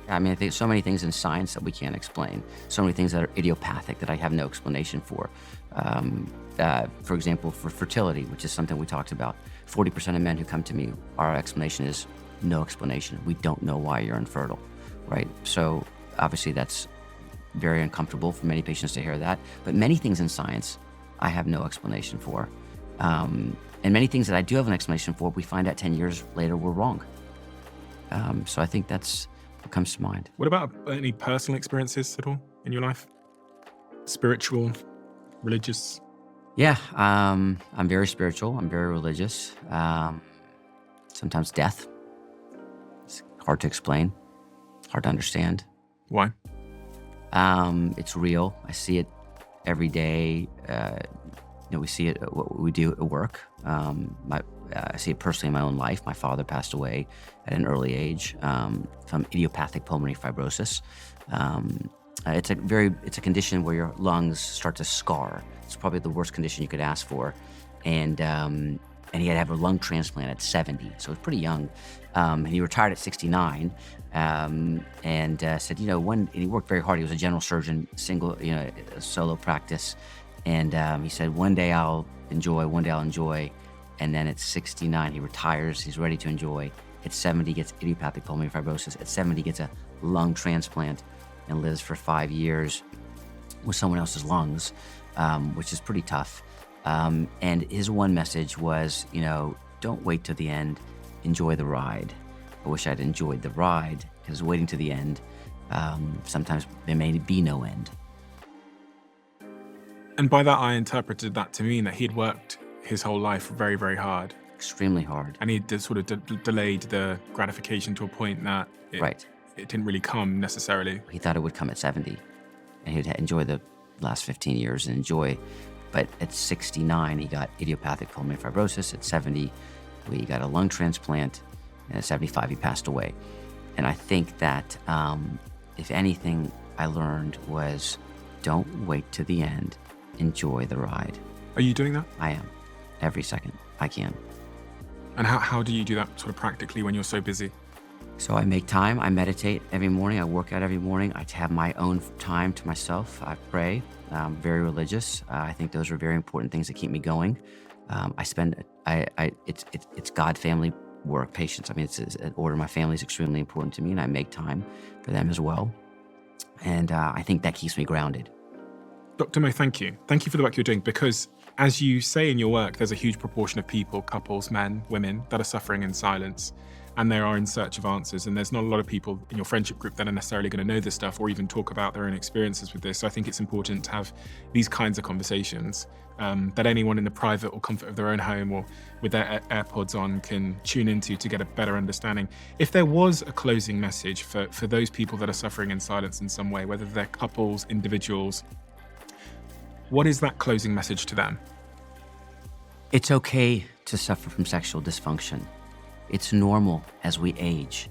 I mean, I think so many things in science that we can't explain. So many things that are idiopathic that I have no explanation for. For example, for fertility, which is something we talked about, 40% of men who come to me, our explanation is no explanation. We don't know why you're infertile, right? So obviously that's very uncomfortable for many patients to hear that. But many things in science, I have no explanation for. And many things that I do have an explanation for, we find out 10 years later we're wrong. So I think that's what comes to mind. What about any personal experiences at all in your life? Spiritual, religious? Yeah, I'm very spiritual. I'm very religious. Sometimes death. It's hard to explain, hard to understand. Why? It's real. I see it every day. We see it, what we do at work. I see it personally in my own life. My father passed away at an early age from idiopathic pulmonary fibrosis. It's a condition where your lungs start to scar. It's probably the worst condition you could ask for. And he had to have a lung transplant at 70, so he was pretty young. And he retired at 69, and said, and he worked very hard. He was a general surgeon, a solo practice. And he said, one day I'll enjoy. And then at 69, he retires. He's ready to enjoy. At 70, gets idiopathic pulmonary fibrosis. At 70, gets a lung transplant and lives for 5 years with someone else's lungs, which is pretty tough. And his one message was, don't wait till the end, enjoy the ride. I wish I'd enjoyed the ride, because waiting to the end, sometimes there may be no end. And by that, I interpreted that to mean that he'd worked his whole life very, very hard. Extremely hard. And he sort of delayed the gratification to a point that Right. It didn't really come necessarily. He thought it would come at 70, and he'd enjoy the last 15 years and enjoy. But at 69, he got idiopathic pulmonary fibrosis. At 70, he got a lung transplant. And at 75, he passed away. And I think that if anything I learned was, don't wait to the end, enjoy the ride. Are you doing that? I am. Every second I can. And how do you do that sort of practically when you're so busy? So I make time, I meditate every morning, I work out every morning, I have my own time to myself, I pray, I'm very religious. I think those are very important things that keep me going. It's God, family, work, patience. I mean, it's an order. My family is extremely important to me, and I make time for them as well. And I think that keeps me grounded. Dr. Mo, thank you. Thank you for the work you're doing, because as you say in your work, there's a huge proportion of people, couples, men, women, that are suffering in silence, and they are in search of answers. And there's not a lot of people in your friendship group that are necessarily going to know this stuff or even talk about their own experiences with this. So I think it's important to have these kinds of conversations that anyone in the private or comfort of their own home or with their AirPods on can tune into to get a better understanding. If there was a closing message for those people that are suffering in silence in some way, whether they're couples, individuals, what is that closing message to them? It's okay to suffer from sexual dysfunction. It's normal as we age.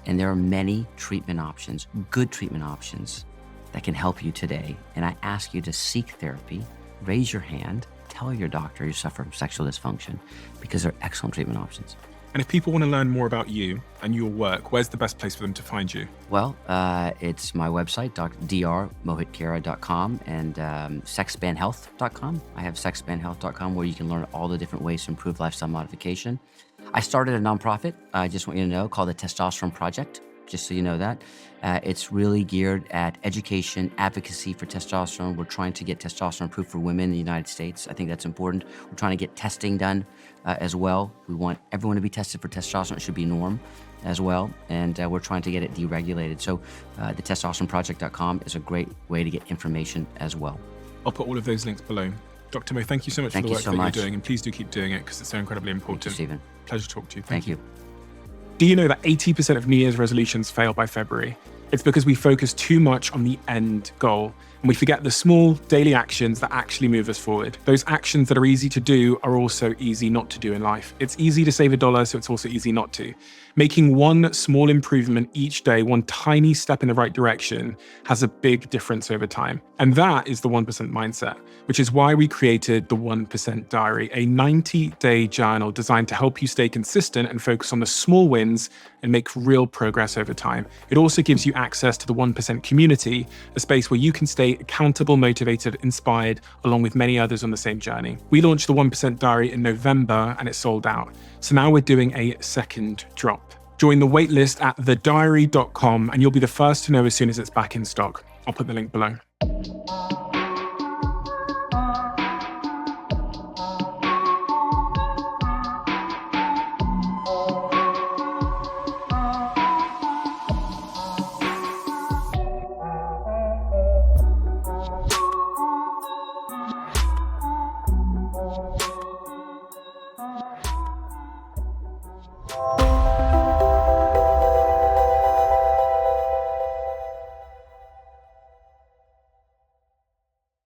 And there are many treatment options, good treatment options, that can help you today. And I ask you to seek therapy, raise your hand, tell your doctor you suffer from sexual dysfunction, because they're excellent treatment options. And if people want to learn more about you and your work, where's the best place for them to find you? Well, it's my website, drmohitkhera.com, and sexpanhealth.com. I have sexpanhealth.com, where you can learn all the different ways to improve lifestyle modification. I started a nonprofit, I just want you to know, called the Testosterone Project, just so you know that. It's really geared at education, advocacy for testosterone. We're trying to get testosterone approved for women in the United States. I think that's important. We're trying to get testing done as well. We want everyone to be tested for testosterone. It should be norm as well. And we're trying to get it deregulated. So the testosteroneproject.com is a great way to get information as well. I'll put all of those links below. Dr. Mo, thank you so much for the work that you're doing, and please do keep doing it because it's so incredibly important. Thank you, Stephen. Pleasure to talk to you. Thank you. Do you know that 80% of New Year's resolutions fail by February? It's because we focus too much on the end goal, and we forget the small daily actions that actually move us forward. Those actions that are easy to do are also easy not to do in life. It's easy to save $1, so it's also easy not to. Making one small improvement each day, one tiny step in the right direction, has a big difference over time. And that is the 1% mindset, which is why we created the 1% Diary, a 90-day journal designed to help you stay consistent and focus on the small wins and make real progress over time. It also gives you access to the 1% community, a space where you can stay accountable, motivated, inspired, along with many others on the same journey. We launched the 1% Diary in November and it sold out. So now we're doing a second drop. Join the waitlist at thediary.com and you'll be the first to know as soon as it's back in stock. I'll put the link below.